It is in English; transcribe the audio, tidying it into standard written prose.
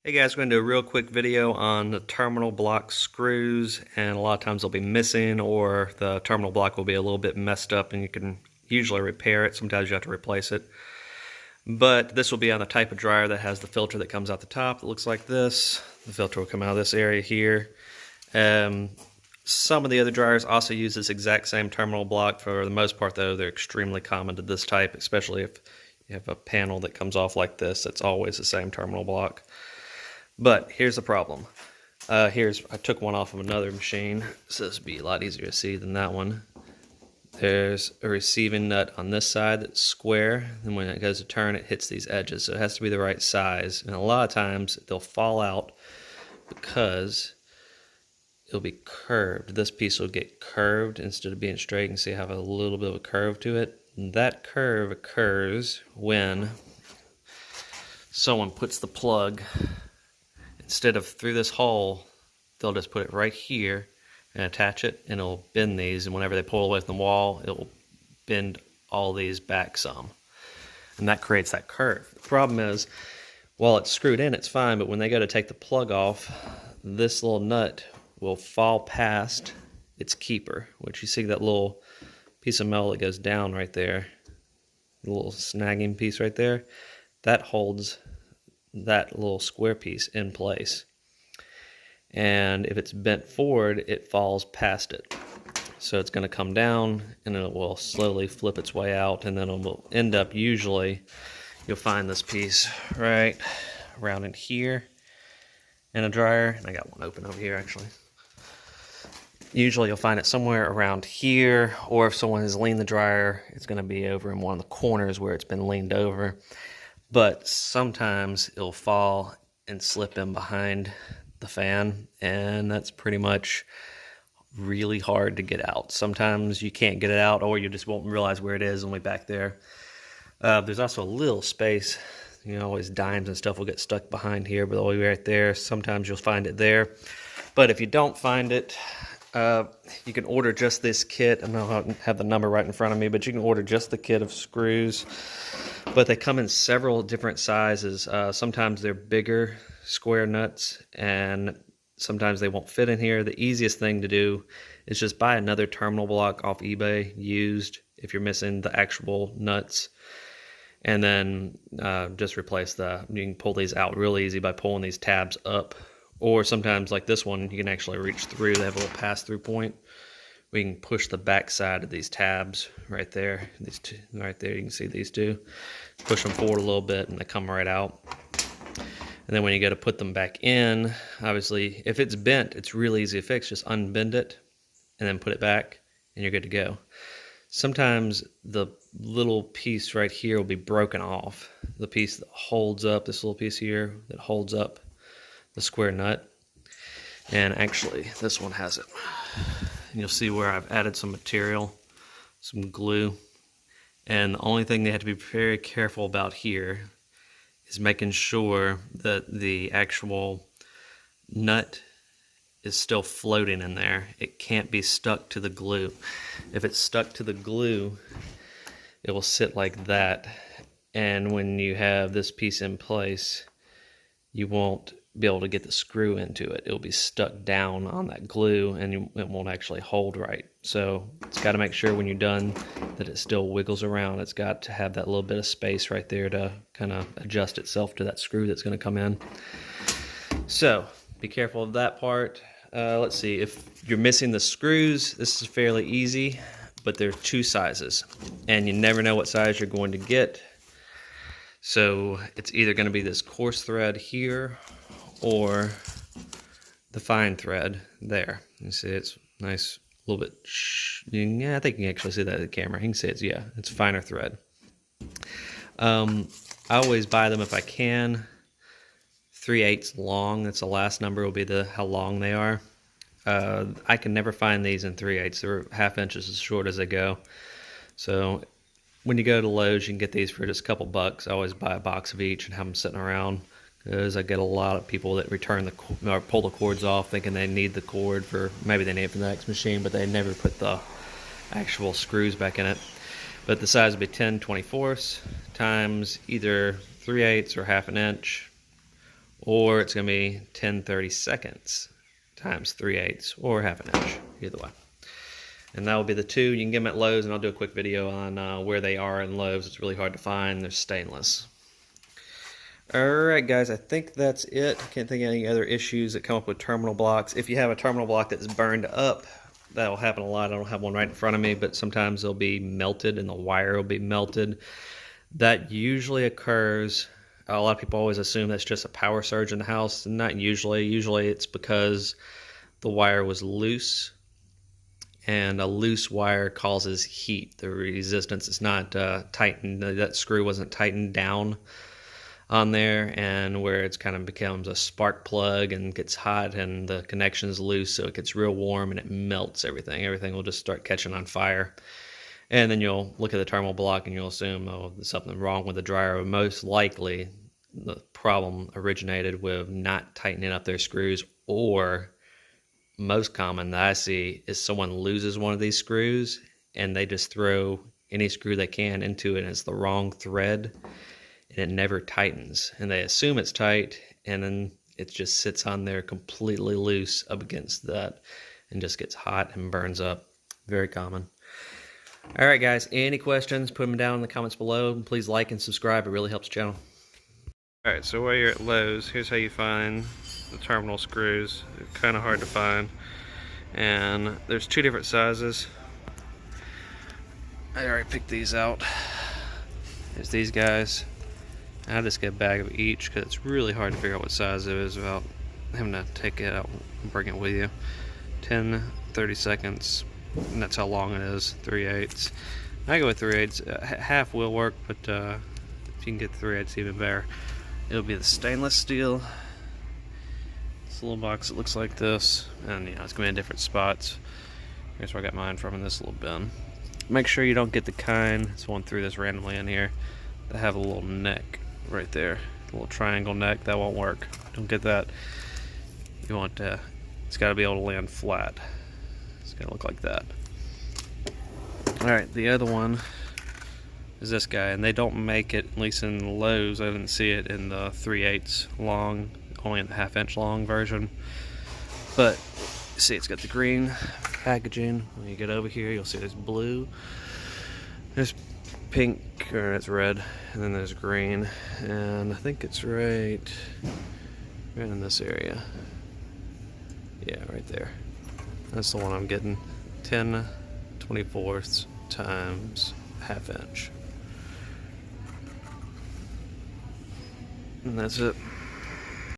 Hey guys, we're going to do a real quick video on the terminal block screws, and a lot of times they'll be missing or the terminal block will be a little bit messed up and you can usually repair it. Sometimes you have to replace it. But this will be on the type of dryer that has the filter that comes out the top. It looks like this. The filter will come out of this area here. Some of the other dryers also use this exact same terminal block. For the most part though, they're extremely common to this type, especially if you have a panel that comes off like this. It's always the same terminal block. But here's the problem. I took one off of another machine, so this would be a lot easier to see than that one. There's a receiving nut on this side that's square, and when it goes to turn, it hits these edges, so it has to be the right size. And a lot of times they'll fall out because it'll be curved. This piece will get curved instead of being straight. You can see I have a little bit of a curve to it. And that curve occurs when someone puts the plug, instead of through this hole, they'll just put it right here and attach it, and it'll bend these, and whenever they pull away from the wall, it will bend all these back some. And that creates that curve. The problem is, while it's screwed in, it's fine, but when they go to take the plug off, this little nut will fall past its keeper, which you see that little piece of metal that goes down right there, the little snagging piece right there, that holds that little square piece in place. And if it's bent forward, it falls past it. So it's going to come down and it will slowly flip its way out, and then it will end up, usually you'll find this piece right around in here in a dryer. And I got one open over here actually. Usually you'll find it somewhere around here, or if someone has leaned the dryer, it's going to be over in one of the corners where it's been leaned over. But sometimes it'll fall and slip in behind the fan, and that's pretty much really hard to get out. Sometimes you can't get it out, or you just won't realize where it is only back there. There's also a little space, you know, always dimes and stuff will get stuck behind here, but all the way right there. Sometimes you'll find it there. But if you don't find it, you can order just this kit. I don't have the number right in front of me, but you can order just the kit of screws. But they come in several different sizes. Sometimes they're bigger square nuts, and sometimes they won't fit in here. The easiest thing to do is just buy another terminal block off eBay used if you're missing the actual nuts, and then just replace you can pull these out real easy by pulling these tabs up. Or sometimes, like this one, you can actually reach through. They have a little pass-through point. We can push the back side of these tabs right there. These two right there, you can see these two. Push them forward a little bit and they come right out. And then when you go to put them back in, obviously, if it's bent, it's really easy to fix. Just unbend it and then put it back and you're good to go. Sometimes the little piece right here will be broken off. The piece that holds up, this little piece here that holds up the square nut. And actually, this one has it. And you'll see where I've added some material, some glue. And the only thing they have to be very careful about here is making sure that the actual nut is still floating in there. It can't be stuck to the glue. If it's stuck to the glue, it will sit like that. And when you have this piece in place, you won't be able to get the screw into it. It'll be stuck down on that glue, and it won't actually hold right. So it's got to make sure when you're done that it still wiggles around. It's got to have that little bit of space right there to kind of adjust itself to that screw that's going to come in. So be careful of that part. Let's see, if you're missing the screws, this is fairly easy, but there are two sizes, and you never know what size you're going to get. So it's either going to be this coarse thread here or the fine thread there. You see it's nice, a little bit, yeah, I think you can actually see that in the camera. You can see it's finer thread. I always buy them if I can 3/8 long. That's the last number will be how long they are. I can never find these in 3/8. They're 1/2 inches as short as they go. So when you go to Lowe's, you can get these for just a couple bucks. I always buy a box of each and have them sitting around, because I get a lot of people that return or pull the cords off thinking they need the cord for, maybe they need it for the next machine, but they never put the actual screws back in it. But the size would be 10/24 times either 3/8 or 1/2 inch, or it's going to be 10/32 times 3/8 or ½ inch, either way. And that will be the two. You can get them at Lowe's, and I'll do a quick video on where they are in Lowe's. It's really hard to find. They're stainless. Alright guys, I think that's it. Can't think of any other issues that come up with terminal blocks. If you have a terminal block that's burned up, that'll happen a lot. I don't have one right in front of me, but sometimes they'll be melted and the wire will be melted. That usually occurs. A lot of people always assume that's just a power surge in the house. Not usually. Usually it's because the wire was loose, and a loose wire causes heat. The resistance is not tightened. That screw wasn't tightened down on there, and where it's kind of becomes a spark plug and gets hot, and the connection is loose, so it gets real warm and it melts everything. Everything will just start catching on fire. And then you'll look at the terminal block and you'll assume, oh, there's something wrong with the dryer. But most likely the problem originated with not tightening up their screws, or most common that I see is someone loses one of these screws and they just throw any screw they can into it, and it's the wrong thread and it never tightens, and they assume it's tight, and then it just sits on there completely loose up against that and just gets hot and burns up. Very common. Alright guys, any questions, put them down in the comments below, and please like and subscribe. It really helps the channel. Alright, so while you're at Lowe's, here's how you find the terminal screws. They're kind of hard to find, and there's two different sizes. I already picked these out. There's these guys. I just get a bag of each because it's really hard to figure out what size it is without having to take it out and bring it with you. 10/32, and that's how long it is. 3/8. I go with 3/8. Half will work, but if you can get 3/8, even better. It'll be the stainless steel. This little box, it looks like this, and you know, it's gonna be in different spots. Here's where I got mine from, in this little bin. Make sure you don't get the kind, someone threw this randomly in here, that have a little neck right there, a little triangle neck. That won't work. Don't get that. You want it's got to be able to land flat. It's got to look like that. Alright, the other one is this guy, and they don't make it, at least in Lowe's. I didn't see it in the 3/8 long, only in the ½ inch long version. But see, it's got the green packaging. When you get over here, you'll see there's blue, there's pink, or it's red, and then there's green, and I think it's right in this area. Yeah, right there. That's the one I'm getting. 10/24 times ½ inch. And that's it.